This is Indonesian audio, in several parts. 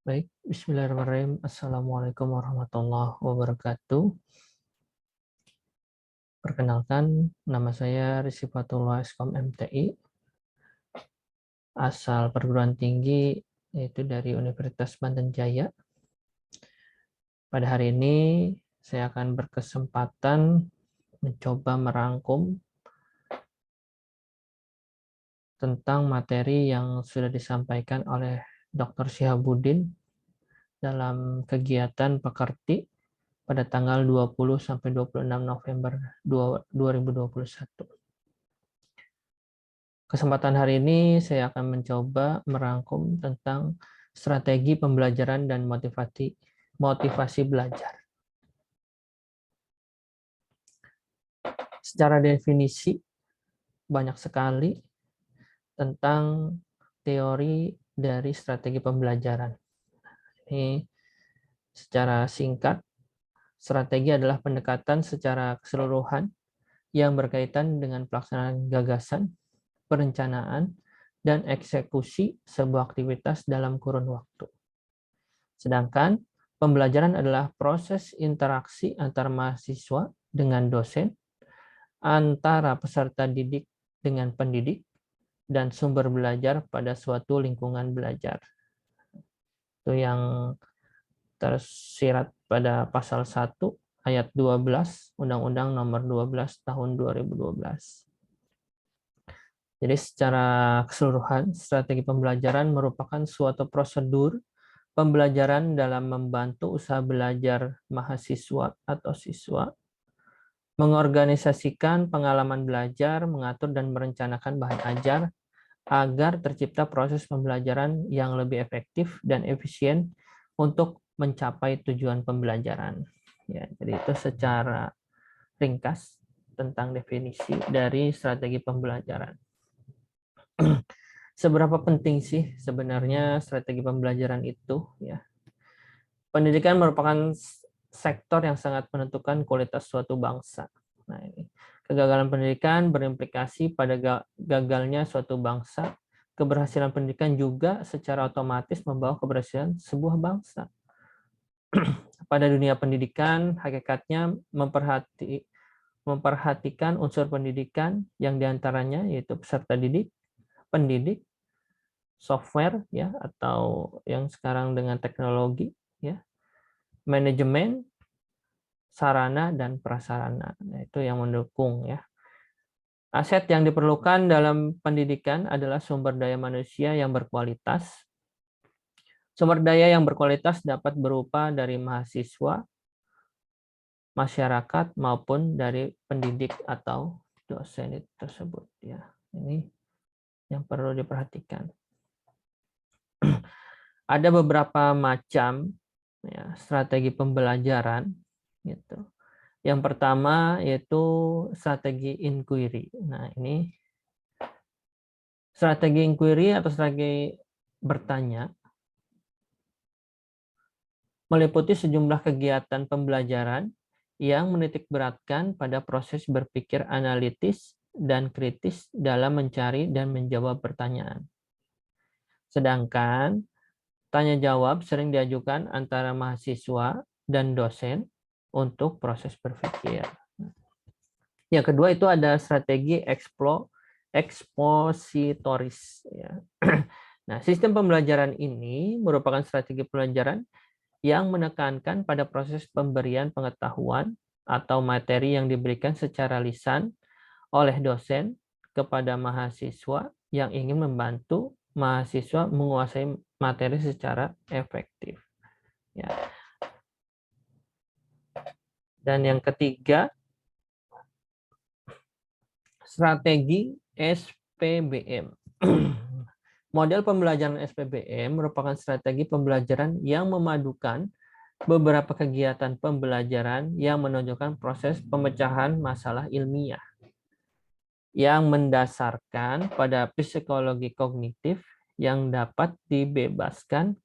Baik, bismillahirrahmanirrahim. Assalamualaikum warahmatullahi wabarakatuh. Perkenalkan, nama saya Rizky Fatullah Eskom MTI, asal perguruan tinggi yaitu dari Universitas Banten Jaya. Pada hari ini saya akan berkesempatan mencoba merangkum tentang materi yang sudah disampaikan oleh Dr. Syihabuddin dalam kegiatan Pekerti pada tanggal 20 sampai 26 November 2021. Kesempatan hari ini saya akan mencoba merangkum tentang strategi pembelajaran dan motivasi belajar. Secara definisi, banyak sekali tentang teori dari strategi pembelajaran. Ini secara singkat, strategi adalah pendekatan secara keseluruhan yang berkaitan dengan pelaksanaan gagasan, perencanaan, dan eksekusi sebuah aktivitas dalam kurun waktu. Sedangkan pembelajaran adalah proses interaksi antara mahasiswa dengan dosen, antara peserta didik dengan pendidik, dan sumber belajar pada suatu lingkungan belajar. Itu yang tersirat pada pasal 1 ayat 12 Undang-Undang Nomor 12 Tahun 2012. Jadi secara keseluruhan, strategi pembelajaran merupakan suatu prosedur pembelajaran dalam membantu usaha belajar mahasiswa atau siswa, mengorganisasikan pengalaman belajar, mengatur dan merencanakan bahan ajar, agar tercipta proses pembelajaran yang lebih efektif dan efisien untuk mencapai tujuan pembelajaran. Ya, jadi itu secara ringkas tentang definisi dari strategi pembelajaran. Seberapa penting sih sebenarnya strategi pembelajaran itu? Ya, pendidikan merupakan sektor yang sangat menentukan kualitas suatu bangsa. Nah, ini kegagalan pendidikan berimplikasi pada gagalnya suatu bangsa. Keberhasilan pendidikan juga secara otomatis membawa keberhasilan sebuah bangsa. Pada dunia pendidikan, hakikatnya memperhatikan unsur pendidikan yang diantaranya yaitu peserta didik, pendidik, software ya atau yang sekarang dengan teknologi ya, manajemen, sarana dan prasarana. Nah, itu yang mendukung ya. Aset yang diperlukan dalam pendidikan adalah sumber daya manusia yang berkualitas. Sumber daya yang berkualitas dapat berupa dari mahasiswa, masyarakat maupun dari pendidik atau dosen itu tersebut ya. Ini yang perlu diperhatikan. Ada beberapa macam ya, strategi pembelajaran gitu. Yang pertama yaitu strategi inquiry. Nah, ini strategi inquiry atau strategi bertanya meliputi sejumlah kegiatan pembelajaran yang menitikberatkan pada proses berpikir analitis dan kritis dalam mencari dan menjawab pertanyaan. Sedangkan tanya jawab sering diajukan antara mahasiswa dan dosen untuk proses berpikir. Yang kedua itu ada strategi ekspositoris. Ya. Nah, sistem pembelajaran ini merupakan strategi pembelajaran yang menekankan pada proses pemberian pengetahuan atau materi yang diberikan secara lisan oleh dosen kepada mahasiswa yang ingin membantu mahasiswa menguasai materi secara efektif. Ya. Dan yang ketiga, strategi SPBM. Model pembelajaran SPBM merupakan strategi pembelajaran yang memadukan beberapa kegiatan pembelajaran yang menunjukkan proses pemecahan masalah ilmiah yang mendasarkan pada psikologi kognitif yang dapat dibebaskan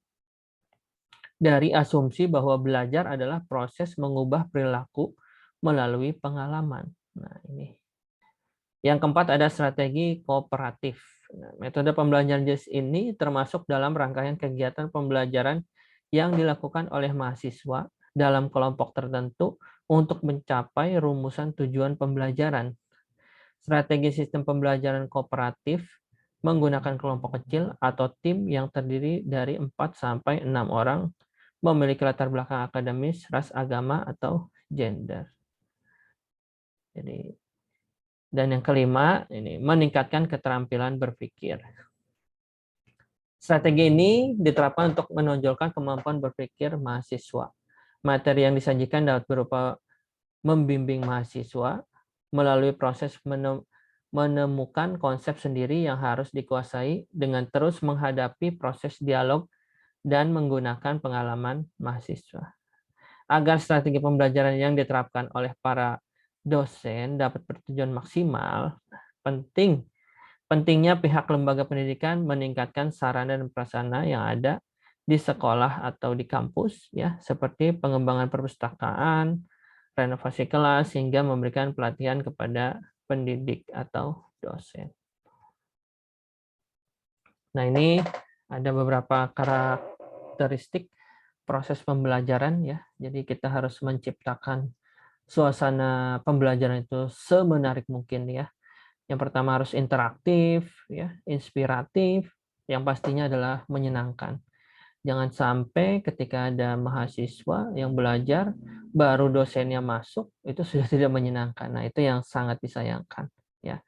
dari asumsi bahwa belajar adalah proses mengubah perilaku melalui pengalaman. Nah, ini. Yang keempat ada strategi kooperatif. Nah, metode pembelajaran JIS ini termasuk dalam rangkaian kegiatan pembelajaran yang dilakukan oleh mahasiswa dalam kelompok tertentu untuk mencapai rumusan tujuan pembelajaran. Strategi sistem pembelajaran kooperatif menggunakan kelompok kecil atau tim yang terdiri dari 4-6 orang memiliki latar belakang akademis, ras, agama, atau gender. Jadi, dan yang kelima, ini meningkatkan keterampilan berpikir. Strategi ini diterapkan untuk menonjolkan kemampuan berpikir mahasiswa. Materi yang disajikan dapat berupa membimbing mahasiswa melalui proses menemukan konsep sendiri yang harus dikuasai dengan terus menghadapi proses dialog dan menggunakan pengalaman mahasiswa. Agar strategi pembelajaran yang diterapkan oleh para dosen dapat bertujuan maksimal, pentingnya pihak lembaga pendidikan meningkatkan sarana dan prasarana yang ada di sekolah atau di kampus, ya, seperti pengembangan perpustakaan, renovasi kelas, hingga memberikan pelatihan kepada pendidik atau dosen. Nah, ini ada beberapa karakteristik proses pembelajaran, ya. Jadi kita harus menciptakan suasana pembelajaran itu semenarik mungkin, ya. Yang pertama harus interaktif, ya, inspiratif, yang pastinya adalah menyenangkan. Jangan sampai ketika ada mahasiswa yang belajar, baru dosennya masuk, itu sudah tidak menyenangkan. Nah, itu yang sangat disayangkan, ya.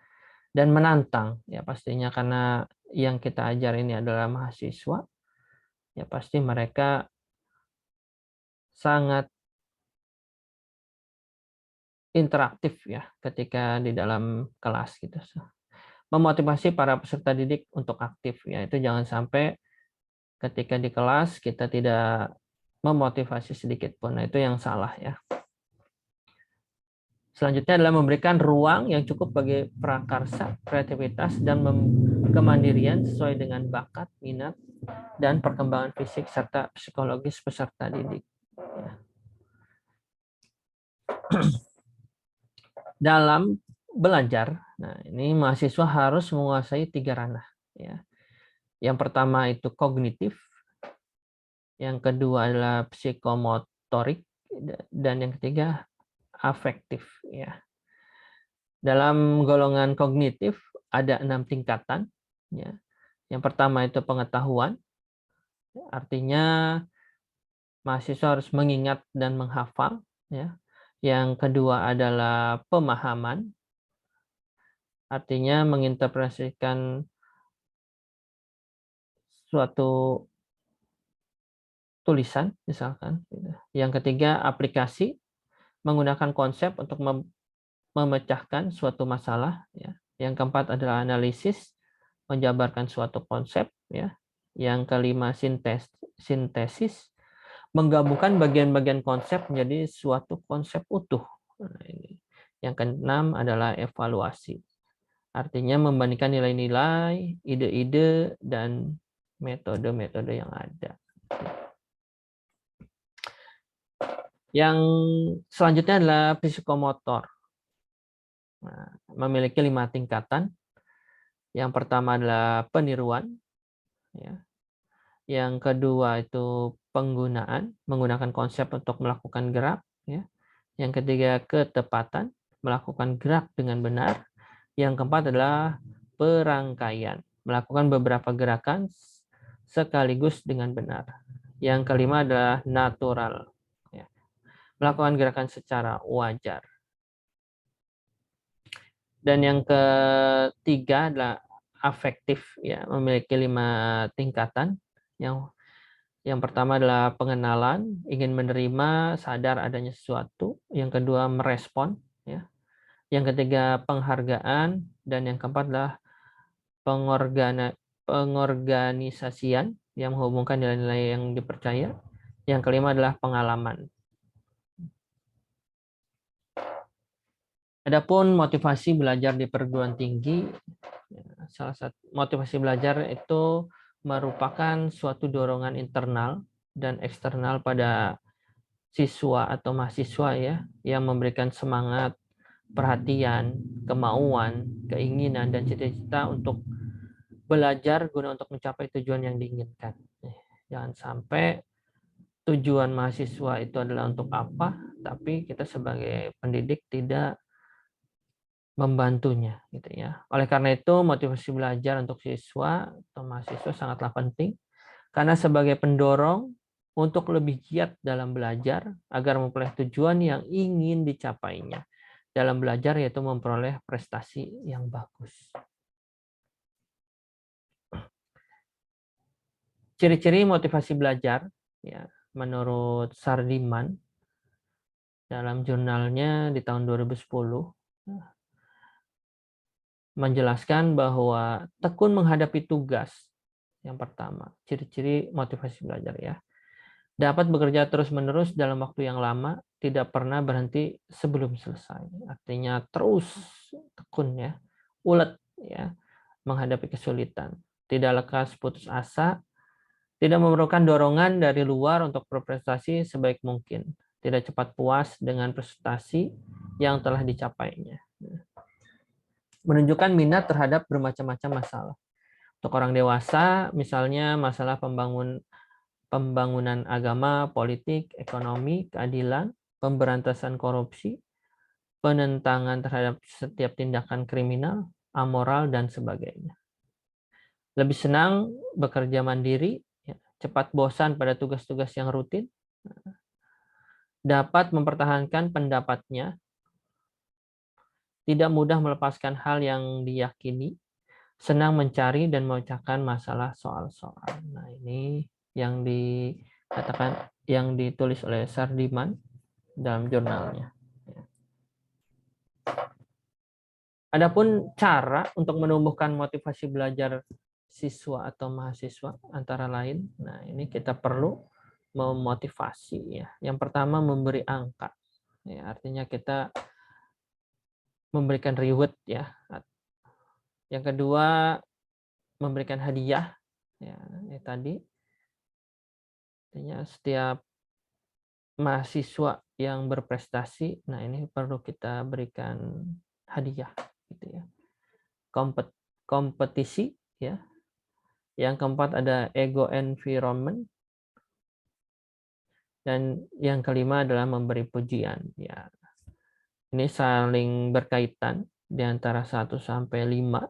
Dan menantang, ya, pastinya karena yang kita ajar ini adalah mahasiswa, ya pasti mereka sangat interaktif, ya, ketika di dalam kelas gitu. Memotivasi para peserta didik untuk aktif, ya, itu jangan sampai ketika di kelas kita tidak memotivasi sedikit pun. Nah, itu yang salah, ya. Selanjutnya adalah memberikan ruang yang cukup bagi prakarsa, kreativitas, dan kemandirian sesuai dengan bakat, minat, dan perkembangan fisik serta psikologis peserta didik. Dalam belajar, nah ini mahasiswa harus menguasai 3 ranah. Ya. Yang pertama itu kognitif, yang kedua adalah psikomotorik, dan yang ketiga afektif. Ya. Dalam golongan kognitif ada 6 tingkatan. Ya. Yang pertama itu pengetahuan, artinya mahasiswa harus mengingat dan menghafal. Ya. Yang kedua adalah pemahaman, artinya menginterpretasikan suatu tulisan misalkan. Yang ketiga aplikasi, menggunakan konsep untuk memecahkan suatu masalah. Ya. Yang keempat adalah analisis, menjabarkan suatu konsep. Ya. Yang kelima sintesis, menggabungkan bagian-bagian konsep menjadi suatu konsep utuh. Nah, ini. Yang keenam adalah evaluasi, artinya membandingkan nilai-nilai, ide-ide, dan metode-metode yang ada. Yang selanjutnya adalah psikomotor. Nah, memiliki 5 tingkatan. Yang pertama adalah peniruan. Ya. Yang kedua itu penggunaan, menggunakan konsep untuk melakukan gerak. Ya. Yang ketiga ketepatan, melakukan gerak dengan benar. Yang keempat adalah perangkaian, melakukan beberapa gerakan sekaligus dengan benar. Yang kelima adalah natural, ya, melakukan gerakan secara wajar. Dan yang ketiga adalah afektif, ya, memiliki 5 tingkatan. Yang pertama adalah pengenalan, ingin menerima, sadar adanya sesuatu. Yang kedua merespon, ya. Yang ketiga penghargaan, dan yang keempat adalah pengorganisasian yang menghubungkan nilai-nilai yang dipercaya. Yang kelima adalah pengalaman. Adapun motivasi belajar di perguruan tinggi, salah satu motivasi belajar itu merupakan suatu dorongan internal dan eksternal pada siswa atau mahasiswa, ya, yang memberikan semangat, perhatian, kemauan, keinginan, dan cita-cita untuk belajar guna untuk mencapai tujuan yang diinginkan. Jangan sampai tujuan mahasiswa itu adalah untuk apa, tapi kita sebagai pendidik tidak membantunya gitu ya. Oleh karena itu motivasi belajar untuk siswa atau mahasiswa sangatlah penting karena sebagai pendorong untuk lebih giat dalam belajar agar memperoleh tujuan yang ingin dicapainya dalam belajar, yaitu memperoleh prestasi yang bagus. Ciri-ciri motivasi belajar ya, menurut Sardiman dalam jurnalnya di tahun 2010 menjelaskan bahwa tekun menghadapi tugas. Yang pertama, ciri-ciri motivasi belajar ya. Dapat bekerja terus-menerus dalam waktu yang lama, tidak pernah berhenti sebelum selesai. Artinya terus tekun ya, ulet ya, menghadapi kesulitan. Tidak lekas putus asa, tidak memerlukan dorongan dari luar untuk berprestasi sebaik mungkin. Tidak cepat puas dengan prestasi yang telah dicapainya. Menunjukkan minat terhadap bermacam-macam masalah. Untuk orang dewasa, misalnya masalah pembangunan agama, politik, ekonomi, keadilan, pemberantasan korupsi, penentangan terhadap setiap tindakan kriminal, amoral, dan sebagainya. Lebih senang bekerja mandiri, cepat bosan pada tugas-tugas yang rutin, dapat mempertahankan pendapatnya, tidak mudah melepaskan hal yang diyakini, senang mencari dan memecahkan masalah soal-soal. Nah, ini yang dikatakan, yang ditulis oleh Sardiman dalam jurnalnya. Adapun cara untuk menumbuhkan motivasi belajar siswa atau mahasiswa antara lain, nah ini kita perlu memotivasi ya. Yang pertama memberi angka, ya, artinya kita memberikan reward ya. Yang kedua memberikan hadiah, ya, ini tadi. Artinya setiap mahasiswa yang berprestasi, nah ini perlu kita berikan hadiah, gitu ya. Kompetisi, ya. Yang keempat ada ego environment, dan yang kelima adalah memberi pujian. Ya, ini saling berkaitan di antara 1 sampai 5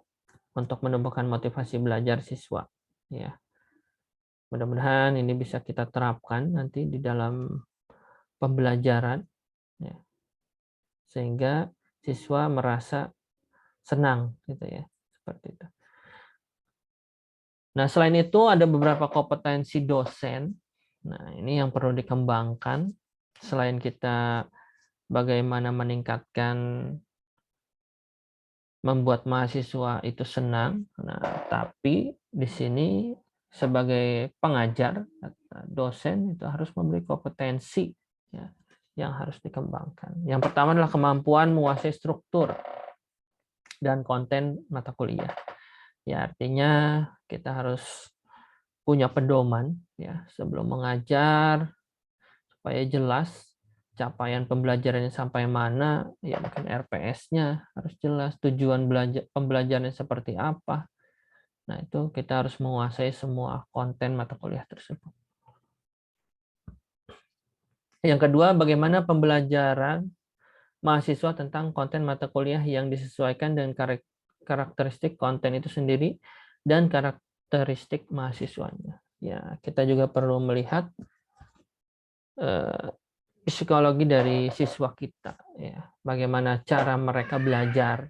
untuk menumbuhkan motivasi belajar siswa. Ya. Mudah-mudahan ini bisa kita terapkan nanti di dalam pembelajaran, ya, sehingga siswa merasa senang, gitu ya, seperti itu. Nah, selain itu ada beberapa kompetensi dosen. Nah, ini yang perlu dikembangkan selain kita bagaimana meningkatkan membuat mahasiswa itu senang. Nah, tapi di sini sebagai pengajar, dosen itu harus memberi kompetensi ya, yang harus dikembangkan. Yang pertama adalah kemampuan menguasai struktur dan konten mata kuliah. Ya, artinya kita harus punya pedoman ya sebelum mengajar supaya jelas capaian pembelajarannya sampai mana, ya mungkin RPS-nya harus jelas, tujuan pembelajarannya seperti apa. Nah, itu kita harus menguasai semua konten mata kuliah tersebut. Yang kedua, bagaimana pembelajaran mahasiswa tentang konten mata kuliah yang disesuaikan dengan karakteristik konten itu sendiri dan karakteristik mahasiswanya. Ya, kita juga perlu melihat psikologi dari siswa kita, ya, bagaimana cara mereka belajar,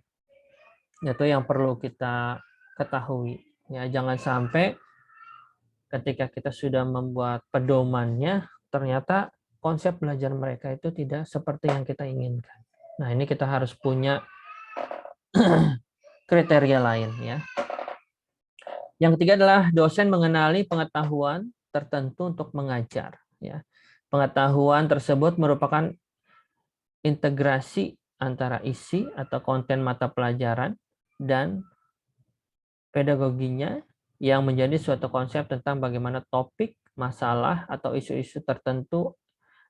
itu yang perlu kita ketahui. Ya, jangan sampai ketika kita sudah membuat pedomannya, ternyata konsep belajar mereka itu tidak seperti yang kita inginkan. Nah, ini kita harus punya kriteria lain, ya. Yang ketiga adalah dosen mengenali pengetahuan tertentu untuk mengajar. Ya, pengetahuan tersebut merupakan integrasi antara isi atau konten mata pelajaran dan pedagoginya yang menjadi suatu konsep tentang bagaimana topik, masalah, atau isu-isu tertentu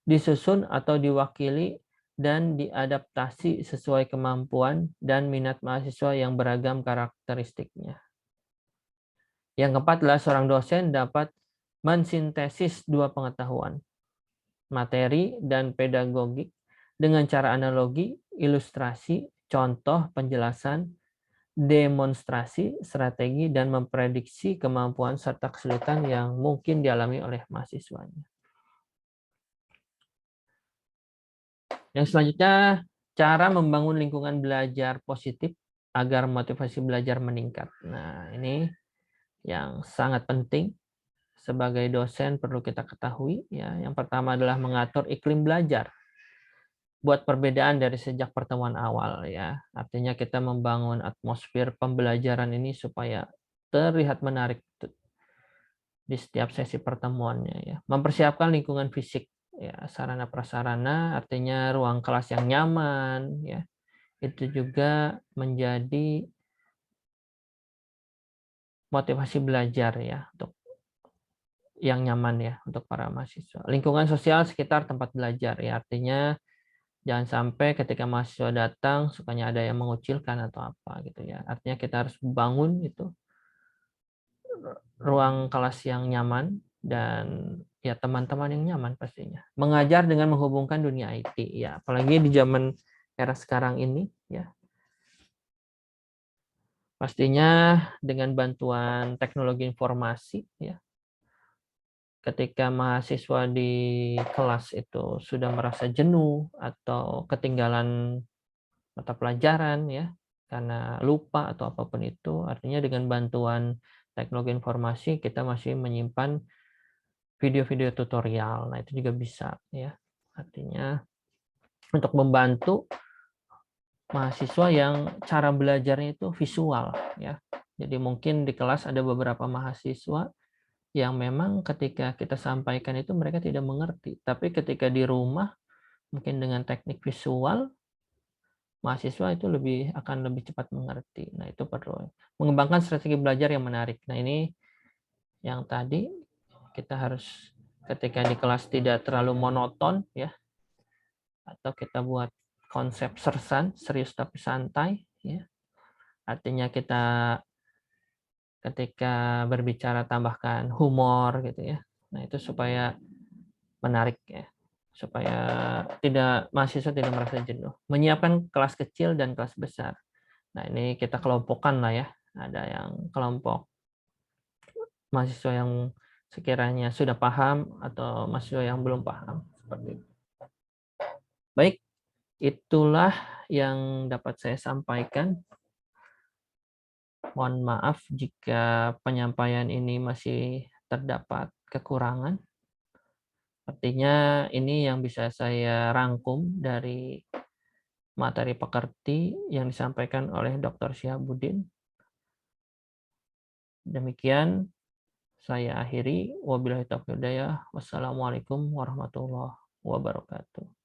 disusun atau diwakili dan diadaptasi sesuai kemampuan dan minat mahasiswa yang beragam karakteristiknya. Yang keempat adalah seorang dosen dapat mensintesis dua pengetahuan, materi, dan pedagogik dengan cara analogi, ilustrasi, contoh, penjelasan, demonstrasi, strategi, dan memprediksi kemampuan serta kesulitan yang mungkin dialami oleh mahasiswanya. Yang selanjutnya, cara membangun lingkungan belajar positif agar motivasi belajar meningkat. Nah, ini yang sangat penting sebagai dosen perlu kita ketahui. Ya, yang pertama adalah mengatur iklim belajar. Buat perbedaan dari sejak pertemuan awal, ya. Artinya kita membangun atmosfer pembelajaran ini supaya terlihat menarik di setiap sesi pertemuannya, ya. Mempersiapkan lingkungan fisik, ya, sarana prasarana, artinya ruang kelas yang nyaman, ya. Itu juga menjadi motivasi belajar, ya, untuk yang nyaman, ya, untuk para mahasiswa. Lingkungan sosial sekitar tempat belajar, ya, artinya jangan sampai ketika mahasiswa datang sukanya ada yang mengucilkan atau apa gitu, ya. Artinya kita harus bangun itu ruang kelas yang nyaman dan ya teman-teman yang nyaman pastinya. Mengajar dengan menghubungkan dunia IT, ya, apalagi di zaman era sekarang ini, ya. Pastinya dengan bantuan teknologi informasi, ya. Ketika mahasiswa di kelas itu sudah merasa jenuh atau ketinggalan mata pelajaran, ya, karena lupa atau apapun itu, artinya dengan bantuan teknologi informasi kita masih menyimpan video-video tutorial. Nah, itu juga bisa, ya. Artinya untuk membantu mahasiswa yang cara belajarnya itu visual, ya. Jadi mungkin di kelas ada beberapa mahasiswa yang memang ketika kita sampaikan itu mereka tidak mengerti, tapi ketika di rumah mungkin dengan teknik visual mahasiswa itu akan lebih cepat mengerti. Nah, itu perlu mengembangkan strategi belajar yang menarik. Nah, ini yang tadi kita harus ketika di kelas tidak terlalu monoton, ya, atau kita buat konsep sersan, serius tapi santai, ya. Artinya kita ketika berbicara tambahkan humor gitu, ya. Nah, itu supaya menarik, ya. Supaya mahasiswa tidak merasa jenuh. Menyiapkan kelas kecil dan kelas besar. Nah, ini kita kelompokkan lah, ya. Ada yang kelompok mahasiswa yang sekiranya sudah paham atau mahasiswa yang belum paham. Seperti itu. Baik, itulah yang dapat saya sampaikan. Mohon maaf jika penyampaian ini masih terdapat kekurangan. Artinya ini yang bisa saya rangkum dari materi pekerti yang disampaikan oleh Dr. Syihabuddin. Demikian saya akhiri. Wabillahi taufiq wal hidayah. Wassalamualaikum warahmatullahi wabarakatuh.